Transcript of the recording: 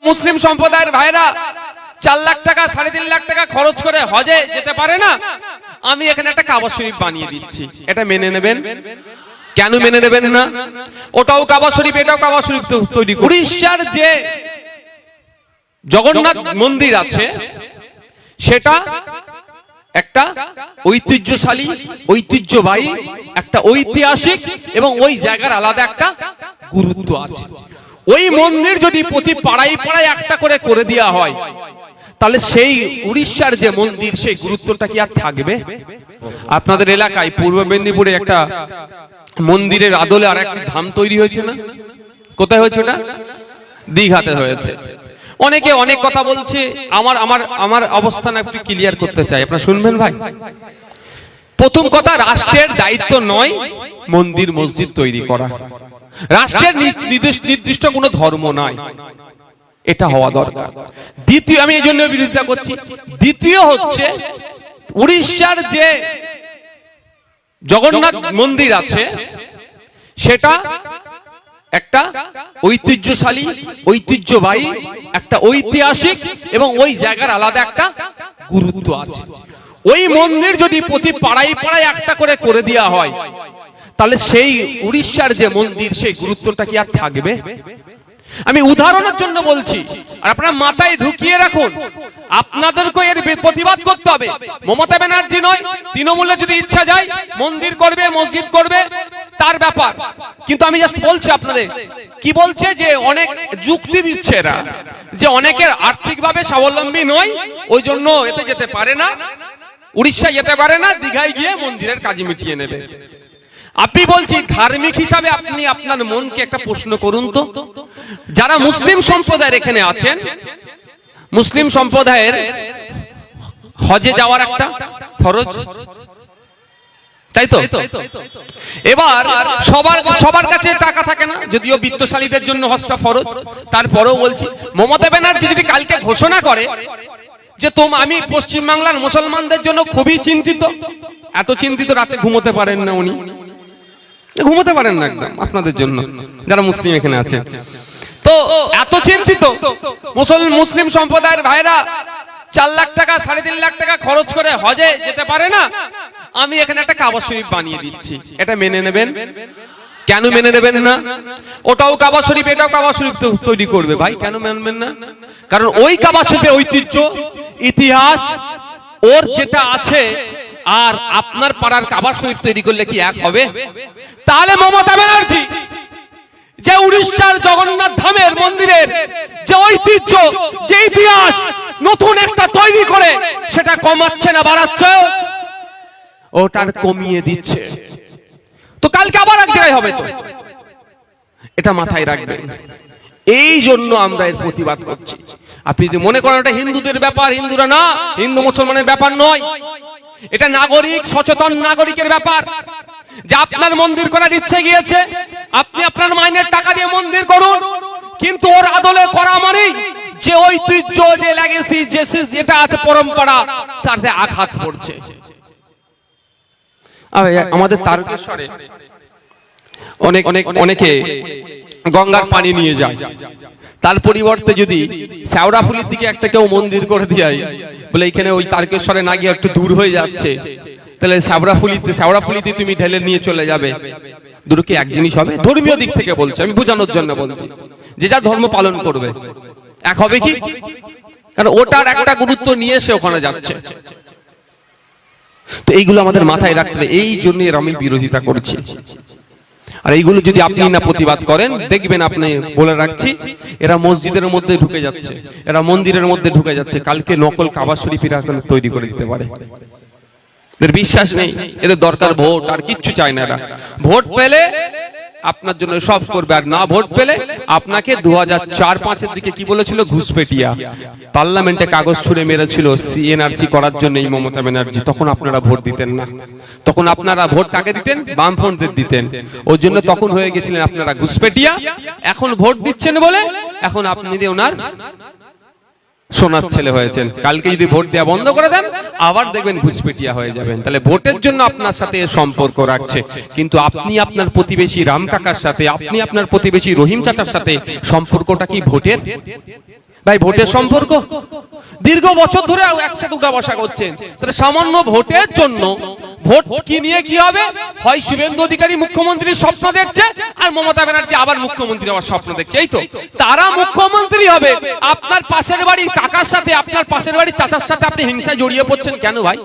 মুসলিম সম্প্রদায়ের ভাইরা 4 লাখ টাকা 3.5 লাখ টাকা খরচ করে হজে যেতে পারে না, আমি এখানে একটা কাবা শরীফ বানিয়ে দিচ্ছি, এটা মেনে নেবেন? কেন মেনে নেবেন না? ওটাও কাবা শরীফ, এটাও কাবা শরীফ তৈরি। উড়িষ্যার যে জগন্নাথ মন্দির আছে সেটা একটা ঐতিহ্যশালী, ঐতিহ্যবাহী, একটা ঐতিহাসিক এবং ওই জায়গার আলাদা একটা গুরুত্ব আছে। ওই মন্দির যদি প্রতি পাড়ায় পাড়ায় একটা করে দেওয়া হয়, তাহলে সেই উড়িষ্যার যে মন্দির সেই গুরুত্বটা কি আর থাকবে? আপনাদের এলাকায় পূর্ব মেদিনীপুরে একটা মন্দিরের আদলে আর একটা ধাম তৈরি হয়েছে না? কোথায় হয়েছে ওটা? দীঘাতে হয়েছে। অনেকে অনেক কথা বলছে, আমার অবস্থান একটু ক্লিয়ার করতে চাই, আপনারা শুনবেন ভাই। প্রথম কথা, রাষ্ট্রের দায়িত্ব নয় মন্দির মসজিদ তৈরি করা, রাষ্ট্রের নির্দিষ্ট কোনো ধর্ম নয়, এটা হওয়া দরকার। দ্বিতীয়, আমি এই জন্য বিরোধিতা করছি। দ্বিতীয় হচ্ছে, উড়িষ্যার যে জগন্নাথ মন্দির আছে সেটা একটা ঐতিহ্যশালী, ঐতিহ্যবাহী, একটা ঐতিহাসিক এবং ওই জায়গার আলাদা একটা গুরুত্ব আছে। ওই মন্দির যদি প্রতি পাড়ায় পাড়ায় একটা করে দেওয়া হয়, তাহলে সেই উড়িষ্যার যে মন্দির সেই গুরুত্বটা কি আর থাকবে? আমি উদাহরণের জন্য বলছি, আর আপনারা মাথায় ঢুকিয়ে রাখুন, আপনাদেরকে এর প্রতিবাদ করতে হবে। মমতা ব্যানার্জি নয়, তৃণমূলে যদি ইচ্ছা যায় মন্দির করবে, মসজিদ করবে, তার ব্যাপার। কিন্তু আমি জাস্ট বলছি আপনাদের, কি বলছে যে অনেক যুক্তি দিচ্ছে এরা, যে অনেকের আর্থিকভাবে স্বাবলম্বী নয়, ওই জন্য এতে যেতে পারে না, উড়িষ্যা যেতে পারে না, দীঘায় গিয়ে মন্দিরের কাজ মিটিয়ে নেবে। আপনি বলছি, ধার্মিক হিসাবে আপনি আপনার মনকে একটা প্রশ্ন করুন তো, যারা মুসলিম সম্প্রদায়ের এখানে আছেন, মুসলিম সম্প্রদায়ের হজে যাওয়ার একটা ফরজ, তাই তো? এবার সবার কাছে টাকা থাকে না, যদিও বিত্তশালীদের জন্য হজটা ফরজ। তারপরেও বলছি, মমতা ব্যানার্জি যদি কালকে ঘোষণা করে যে আমি পশ্চিমবাংলার মুসলমানদের জন্য খুবই চিন্তিত, এত চিন্তিত রাতে ঘুমোতে পারেন না, উনি ঘুমোতে পারেন না একদম আপনাদের জন্য যারা মুসলিম এখানে আছে, তো এত চিন্তিত মুসলিম সম্প্রদায়ের ভাইরা 4 লাখ টাকা 3.5 লাখ টাকা খরচ করে হজে যেতে পারে না, আমি এখানে একটা কাবা শরীফ বানিয়ে দিচ্ছি, এটা মেনে নেবেন? কেন মেনে নেবেন না? ওটাও কাবা শরীফ, এটাও কাবা শরীফ তৈরি করবে। ভাই কেন মানবেন না? কারণ ওই কাবা শরীফে ঐতিহ্য, ইতিহাস ওর যেটা আছে, আর আপনার পাড়ার কাবা শরীফ তৈরি করলে কি এক হবে? তাহলে মমতা ব্যানার্জি যে উড়িষ্যার জগন্নাথ ধামের মন্দিরের যে ঐতিহ্য, যে ইতিহাস নতুন একটা তৈরি করে, সেটা কমাচ্ছে না বাড়াচ্ছে? ওটার কমিয়ে দিচ্ছে। তো কালকে আবার এক জায়গায় হবে, তো এটা মাথায় রাখবেন। এই জন্য আমরা এর প্রতিবাদ করছি। আপনি যদি মনে করেন এটা হিন্দুদের ব্যাপার, হিন্দুরা না, হিন্দু মুসলমানের ব্যাপার নয়, এটা নাগরিক, সচেতন নাগরিকের ব্যাপার। যে আপনার মন্দির করার ইচ্ছে গিয়েছে, আপনি আপনার মাইনের টাকা দিয়ে মন্দির করুন, কিন্তু ওর আদলে করা মানেই যে ঐতিহ্য, যে লেগেসি, যেটা আছে পরম্পরা, তাতে আঘাত পড়ছে। আমাদের তারকেশ্বরে অনেকে গঙ্গার পানি নিয়ে যায়, তার পরিবর্তে যদি শেওড়াফুলির দিকে একটা কেউ মন্দির করে দেয়, বলে এখানে ওই তারকেশ্বরে না গিয়ে একটু দূর হয়ে যাচ্ছে, তাহলে শেওড়াফুলিতে তুমি ঢেলে নিয়ে চলে যাবে, দুটো কি এক জিনিস হবে? ধর্মীয় দিক থেকে বলছে, আমি বোঝানোর জন্য বলছি, যে যা ধর্ম পালন করবে এক হবে কি? কারণ ওটার একটা গুরুত্ব নিয়ে সে ওখানে যাচ্ছে। তো এইগুলো আমাদের মাথায় রাখতে হবে, এই জন্য আমি বিরোধিতা করছি। আর এইগুলো যদি আপনি না প্রতিবাদ করেন, দেখবেন, আপনি বলে রাখছি, এরা মসজিদের মধ্যে ঢুকে যাচ্ছে, এরা মন্দিরের মধ্যে ঢুকে যাচ্ছে, কালকে নকল কাবা শরীফ এরা তৈরি করে দিতে পারে। এদের বিশ্বাস নেই, এদের দরকার ভোট, আর কিচ্ছু চায় না এরা। ভোট পেলে আপনার জন্য সব করবে, আর না ভোট পেলে আপনাকে 2004-05 দিকে কি বলেছিল, ঘুষপেটিয়া, পার্লামেন্টে কাগজ ছুঁড়ে মেরেছিল সিএনআরসি করার জন্য এই মমতা ব্যানার্জি। তখন আপনারা ভোট দিতেন না, তখন আপনারা ভোট কাকে দিতেন? বামফ্রন্টদের দিতেন। ওই জন্য তখন হয়ে গেছিলেন আপনারা ঘুষপেটিয়া। এখন ভোট দিচ্ছেন বলে এখন আপনি ওনার সোনার ছেলে হয়েছেন, কালকে যদি ভোট দেওয়া বন্ধ করে দেন আবার দেখবেন ঘুষপেটিয়া হয়ে যাবেন। তাহলে ভোটের জন্য আপনার সাথে সম্পর্ক রাখছে, কিন্তু আপনি আপনার প্রতিবেশী রাম কাকার সাথে, আপনি আপনার প্রতিবেশী রহিম চাচার সাথে সম্পর্কটা কি ভোটের? ভাই ভোটের সম্পর্ক দীর্ঘ বছর ধরে একসাথে উঠা বসা করছেন, তাহলে সামান্য ভোটের জন্য ভোট কি নিয়ে কি হবে? হয় শুভেন্দু অধিকারী মুখ্যমন্ত্রীর স্বপ্ন দেখছে, আর মমতা ব্যানার্জি আবার মুখ্যমন্ত্রী হওয়ার স্বপ্ন দেখছে। এই তো তারা মুখ্যমন্ত্রী হবে, আপনার পাশের বাড়ির কাকার সাথে, আপনার পাশের বাড়ির চাচার সাথে আপনি হিংসায় জড়িয়ে পড়ছেন কেন ভাই?